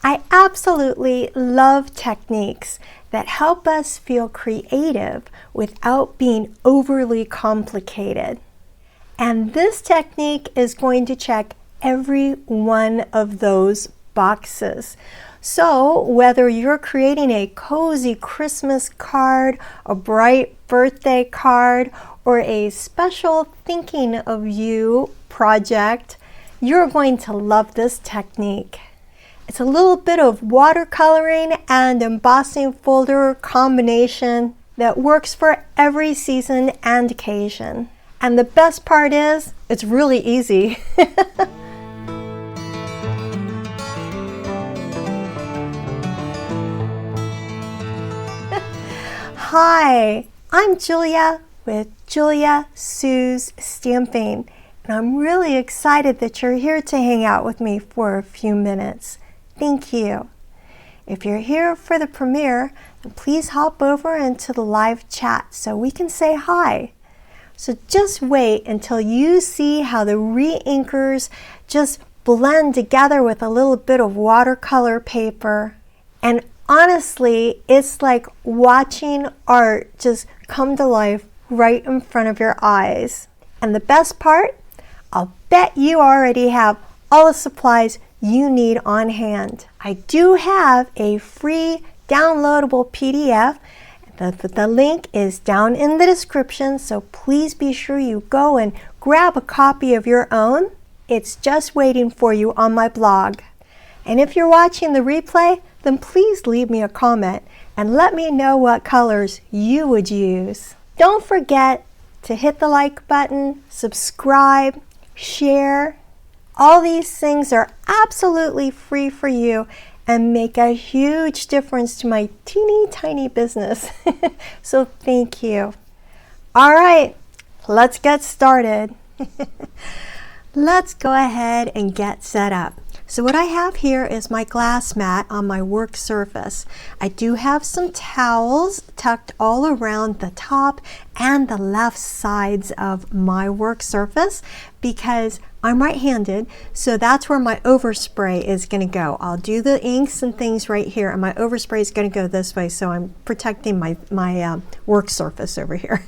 I absolutely love techniques that help us feel creative without being overly complicated. And this technique is going to check every one of those boxes. So whether you're creating a cozy Christmas card, a bright birthday card, or a special thinking of you project, you're going to love this technique. It's a little bit of watercoloring and embossing folder combination that works for every season and occasion. And the best part is, it's really easy. Hi, I'm Julia with Julia Sue's Stamping, and I'm really excited that you're here to hang out with me for a few minutes. Thank you. If you're here for the premiere, then please hop over into the live chat so we can say hi. So just wait until you see how the re-inkers just blend together with a little bit of watercolor paper. And honestly, it's like watching art just come to life right in front of your eyes. And the best part, I'll bet you already have all the supplies you need on hand. I do have a free downloadable PDF. The link is down in the description, so please be sure you go and grab a copy of your own. It's just waiting for you on my blog. And if you're watching the replay, then please leave me a comment and let me know what colors you would use. Don't forget to hit the like button, subscribe, share. All these things are absolutely free for you and make a huge difference to my teeny tiny business. So thank you. All right, let's get started. Let's go ahead and get set up. So what I have here is my glass mat on my work surface. I do have some towels tucked all around the top and the left sides of my work surface because I'm right-handed, so that's where my overspray is going to go. I'll do the inks and things right here, and my overspray is going to go this way, so I'm protecting my work surface over here.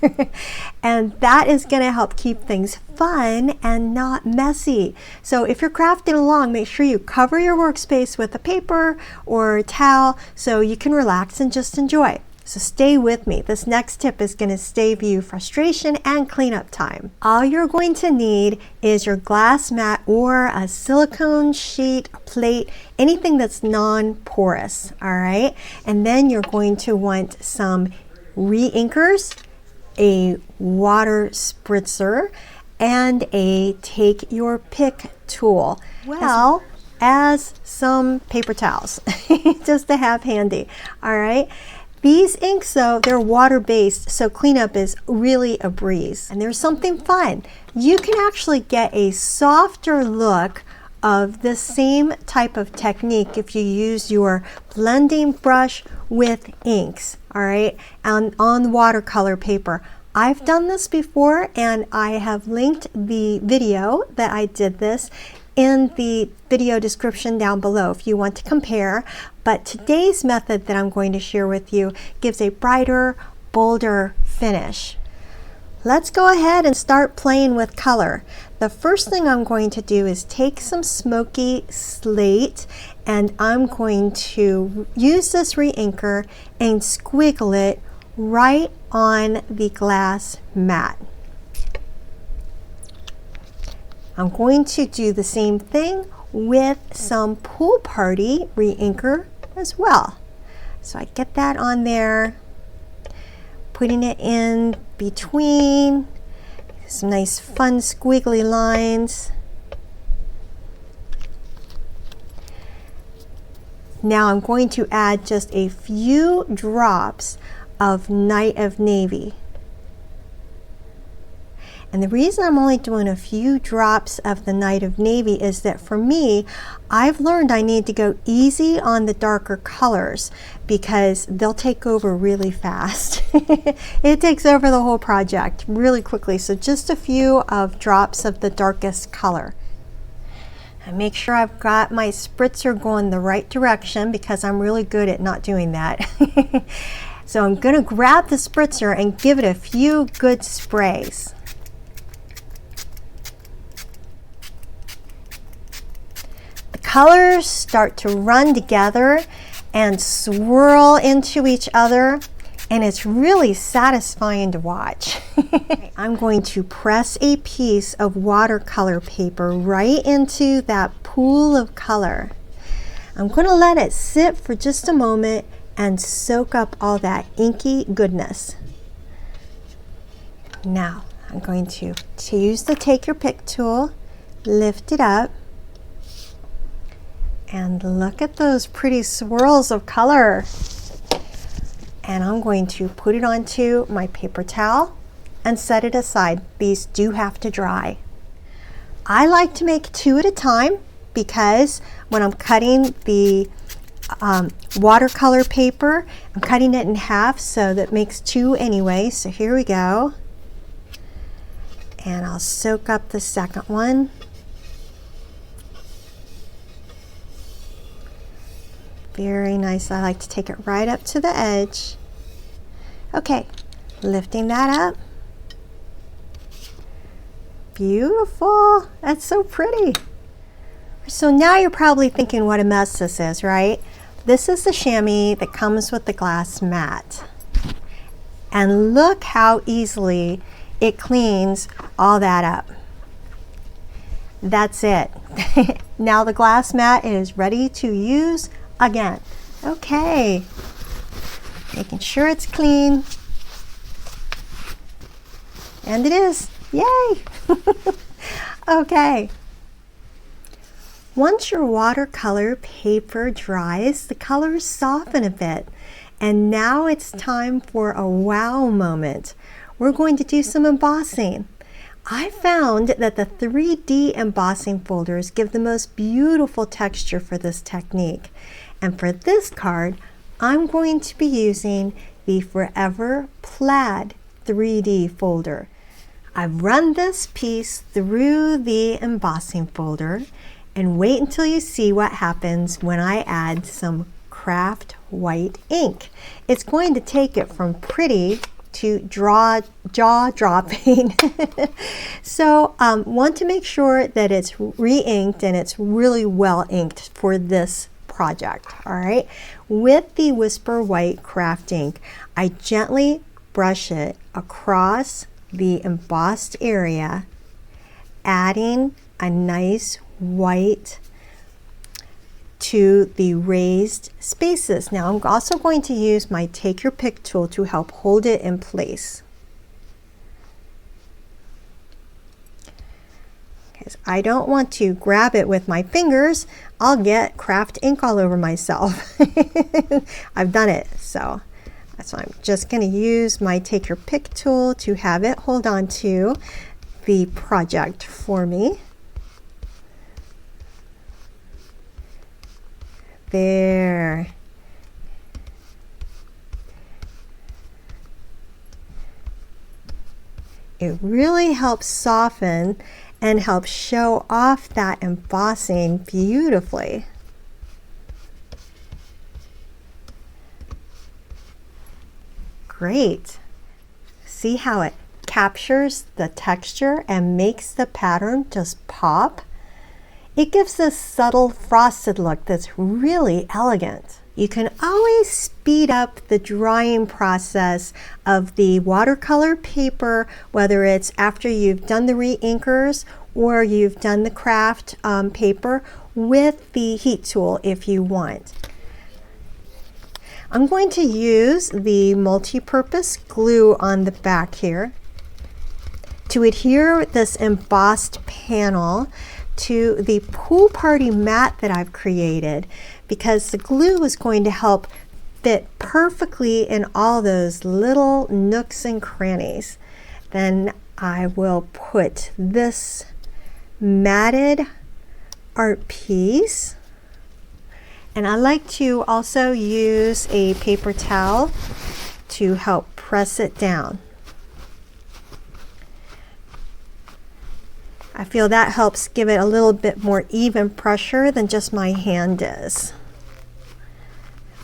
And that is going to help keep things fun and not messy. So if you're crafting along, make sure you cover your workspace with a paper or a towel so you can relax and just enjoy. So stay with me. This next tip is going to save you frustration and cleanup time. All you're going to need is your glass mat or a silicone sheet, a plate, anything that's non-porous, all right? And then you're going to want some re-inkers, a water spritzer, and a take your pick tool, well as some paper towels, just to have handy, all right? These inks, though, they're water-based, so cleanup is really a breeze. And there's something fun. You can actually get a softer look of the same type of technique if you use your blending brush with inks, all right, on watercolor paper. I've done this before, and I have linked the video that I did this in the video description down below if you want to compare. But today's method that I'm going to share with you gives a brighter, bolder finish. Let's go ahead and start playing with color. The first thing I'm going to do is take some smoky slate, and I'm going to use this re-inker and squiggle it right on the glass mat. I'm going to do the same thing with some Pool Party re-inker as well. So I get that on there, putting it in between, some nice fun squiggly lines. Now I'm going to add just a few drops of Night of Navy. And the reason I'm only doing a few drops of the Night of Navy is that for me, I've learned I need to go easy on the darker colors because they'll take over really fast. It takes over the whole project really quickly. So just a few of drops of the darkest color. I make sure I've got my spritzer going the right direction because I'm really good at not doing that. So I'm going to grab the spritzer and give it a few good sprays. The colors start to run together and swirl into each other, and it's really satisfying to watch. I'm going to press a piece of watercolor paper right into that pool of color. I'm going to let it sit for just a moment and soak up all that inky goodness. Now I'm going to use the take your pick tool, lift it up, and look at those pretty swirls of color. And I'm going to put it onto my paper towel and set it aside. These do have to dry. I like to make 2 at a time because when I'm cutting the watercolor paper, I'm cutting it in half, so that makes 2 anyway. So here we go. And I'll soak up the second one. Very nice. I like to take it right up to the edge. Okay, lifting that up. Beautiful. That's so pretty. So now you're probably thinking what a mess this is, right? This is the chamois that comes with the glass mat. And look how easily it cleans all that up. That's it. Now the glass mat is ready to use again. Okay, making sure it's clean, and it is. Yay! Okay, once your watercolor paper dries, the colors soften a bit, and now it's time for a wow moment. We're going to do some embossing. I found that the 3D embossing folders give the most beautiful texture for this technique. And for this card, I'm going to be using the Forever Plaid 3D folder. I've run this piece through the embossing folder, and wait until you see what happens when I add some craft white ink. It's going to take it from pretty to jaw-dropping. So want to make sure that it's re-inked and it's really well inked for this project. All right, with the Whisper White craft ink, I gently brush it across the embossed area, adding a nice white to the raised spaces. Now I'm also going to use my take your pick tool to help hold it in place. Because I don't want to grab it with my fingers. I'll get craft ink all over myself. I've done it, so I'm just going to use my take your pick tool to have it hold on to the project for me. There. It really helps soften and help show off that embossing beautifully. Great. See how it captures the texture and makes the pattern just pop? It gives this subtle frosted look that's really elegant. You can always speed up the drying process of the watercolor paper, whether it's after you've done the re-inkers or you've done the craft paper, with the heat tool if you want. I'm going to use the multi-purpose glue on the back here to adhere this embossed panel to the pool party mat that I've created, because the glue is going to help fit perfectly in all those little nooks and crannies. Then I will put this matted art piece, and I like to also use a paper towel to help press it down. I feel that helps give it a little bit more even pressure than just my hand is.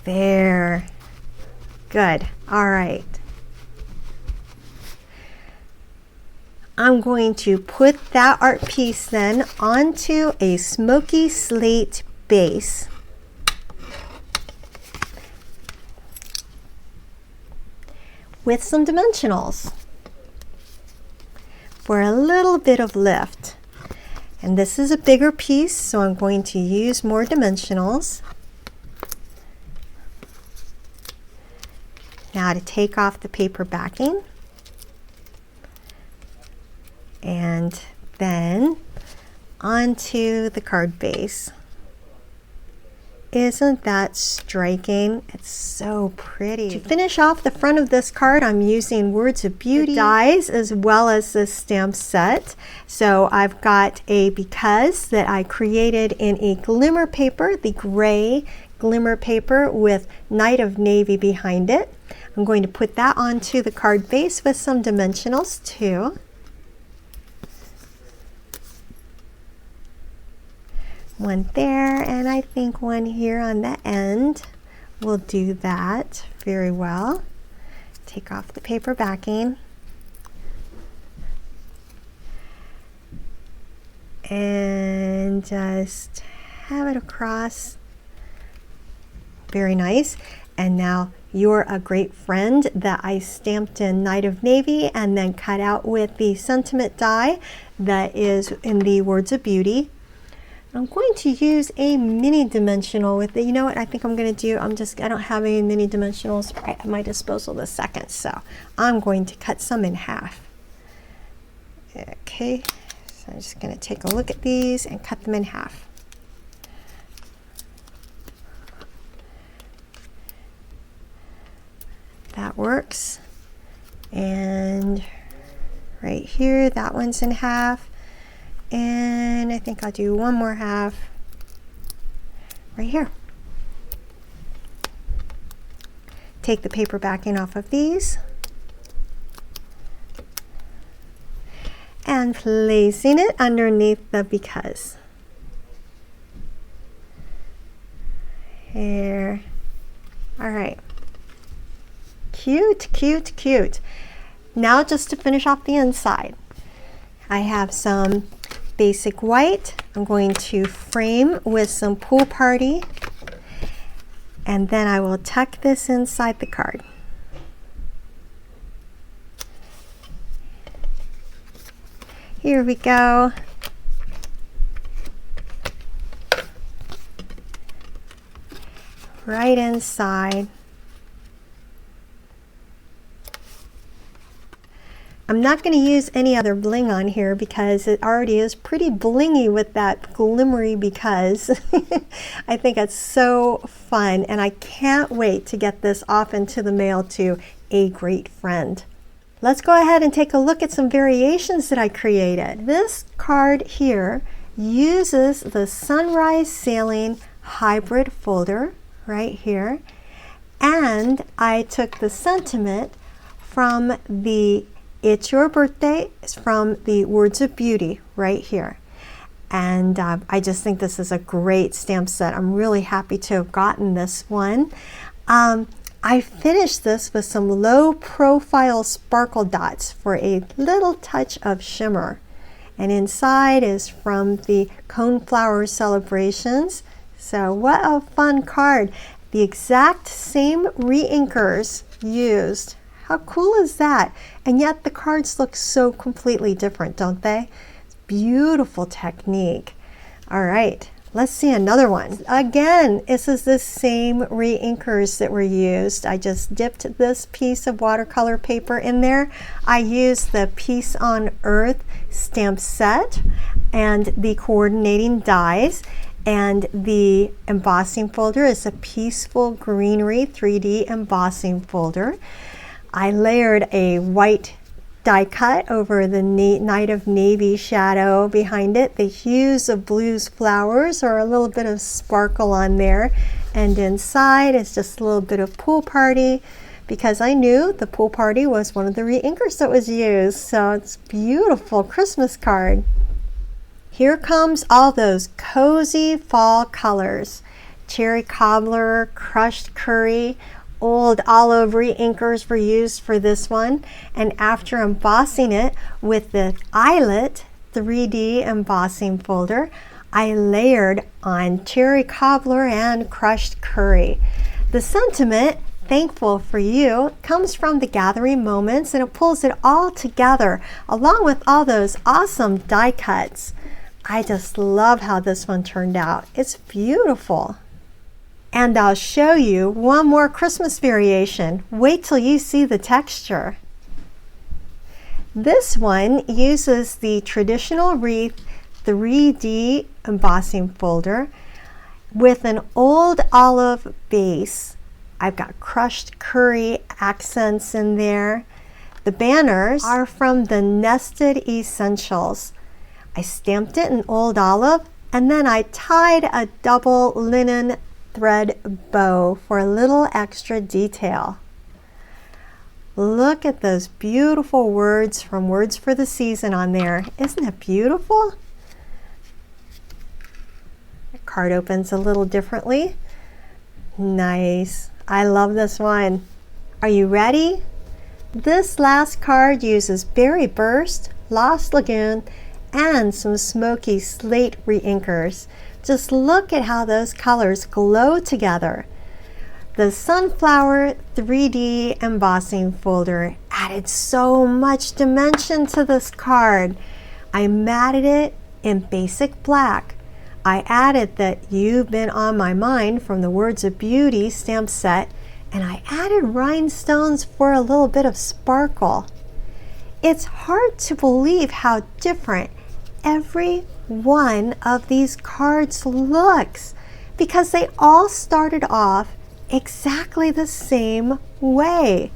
There. Good. All right. I'm going to put that art piece then onto a smoky slate base. With some dimensionals for a little bit of lift. And this is a bigger piece, so I'm going to use more dimensionals. Now to take off the paper backing. And then onto the card base. Isn't that striking? It's so pretty. To finish off the front of this card, I'm using Words of Beauty dies as well as this stamp set. So I've got a because that I created in a glimmer paper, the gray glimmer paper with Night of Navy behind it. I'm going to put that onto the card base with some dimensionals too. One there, and I think one here on the end will do that very well. Take off the paper backing. And just have it across. Very nice. And now You're a Great Friend that I stamped in Night of Navy and then cut out with the sentiment die that is in the Words of Beauty. I'm going to use a mini dimensional with it. You know what I think I'm going to do? I don't have any mini dimensionals right at my disposal this second, so I'm going to cut some in half. Okay, so I'm just going to take a look at these and cut them in half. That works. And right here, that one's in half. And I think I'll do one more half right here. Take the paper backing off of these and placing it underneath the because. Here. All right. Cute, cute, cute. Now just to finish off the inside, I have some basic white. I'm going to frame with some Pool Party, and then I will tuck this inside the card. Here we go. Right inside. I'm not going to use any other bling on here because it already is pretty blingy with that glimmery because. I think it's so fun, and I can't wait to get this off into the mail to a great friend. Let's go ahead and take a look at some variations that I created. This card here uses the Sunrise Sailing hybrid folder right here, and I took the sentiment from the It's Your Birthday from the Words of Beauty right here. And I just think this is a great stamp set. I'm really happy to have gotten this one. I finished this with some low profile sparkle dots for a little touch of shimmer. And inside is from the Coneflower Celebrations. So what a fun card. The exact same re-inkers used. How cool is that? And yet the cards look so completely different, don't they? It's beautiful technique. All right, let's see another one. Again, this is the same re-inkers that were used. I just dipped this piece of watercolor paper in there. I used the Peace on Earth stamp set and the coordinating dies. And the embossing folder is a Peaceful Greenery 3D embossing folder. I layered a white die cut over the Night of Navy shadow behind it. The hues of blues flowers or a little bit of sparkle on there. And inside is just a little bit of Pool Party because I knew the Pool Party was one of the re-inkers that was used. So it's a beautiful Christmas card. Here comes all those cozy fall colors. Cherry cobbler, crushed curry, old olive re-inkers were used for this one. And after embossing it with the eyelet 3D embossing folder, I layered on cherry cobbler and crushed curry. The sentiment, thankful for you, comes from the gathering moments, and it pulls it all together along with all those awesome die cuts. I just love how this one turned out. It's beautiful. And I'll show you one more Christmas variation. Wait till you see the texture. This one uses the traditional wreath 3D embossing folder with an old olive base. I've got crushed curry accents in there. The banners are from the Nested Essentials. I stamped it in old olive, and then I tied a double linen thread bow for a little extra detail. Look at those beautiful words from Words for the Season on there. Isn't it beautiful? The card opens a little differently. Nice. I love this one. Are you ready? This last card uses Berry Burst, Lost Lagoon, and some smoky slate re-inkers. Just look at how those colors glow together. The Sunflower 3D embossing folder added so much dimension to this card. I matted it in basic black. I added that You've Been on My Mind from the Words of Beauty stamp set, and I added rhinestones for a little bit of sparkle. It's hard to believe how different every one of these cards looks, because they all started off exactly the same way.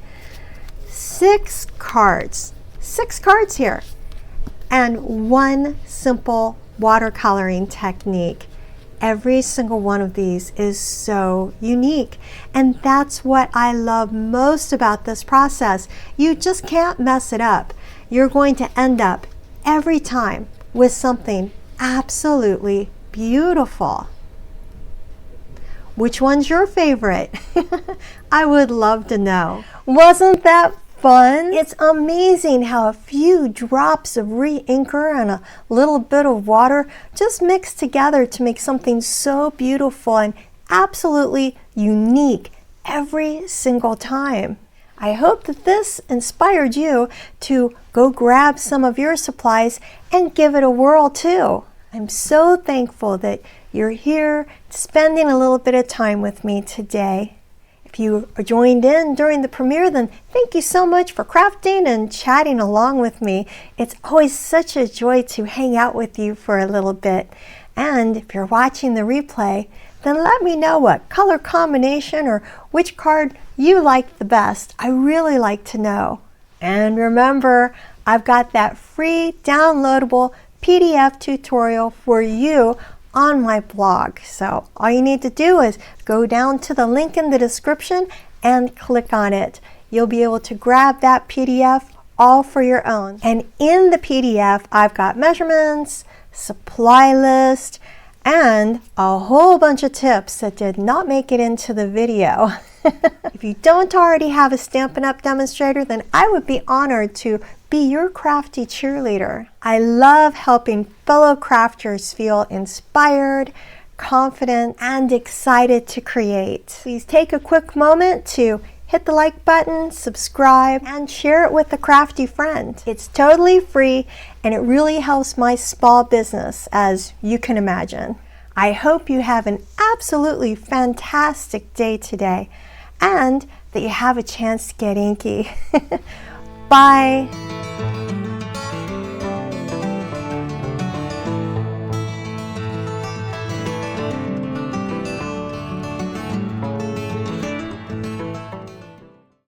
6 cards here, and one simple watercoloring technique. Every single one of these is so unique, and that's what I love most about this process. You just can't mess it up. You're going to end up every time with something absolutely beautiful. Which one's your favorite? I would love to know. Wasn't that fun? It's amazing how a few drops of re-inker and a little bit of water just mix together to make something so beautiful and absolutely unique every single time. I hope that this inspired you to go grab some of your supplies and give it a whirl too. I'm so thankful that you're here spending a little bit of time with me today. If you joined in during the premiere, then thank you so much for crafting and chatting along with me. It's always such a joy to hang out with you for a little bit. And if you're watching the replay, then let me know what color combination or which card you like the best. I really like to know. And remember, I've got that free downloadable PDF tutorial for you on my blog. So all you need to do is go down to the link in the description and click on it. You'll be able to grab that PDF all for your own. And in the PDF, I've got measurements, supply list, and a whole bunch of tips that did not make it into the video. If you don't already have a Stampin' Up! Demonstrator, then I would be honored to be your crafty cheerleader. I love helping fellow crafters feel inspired, confident, and excited to create. Please take a quick moment to hit the like button, subscribe, and share it with a crafty friend. It's totally free, and it really helps my small business, as you can imagine. I hope you have an absolutely fantastic day today, and that you have a chance to get inky. Bye.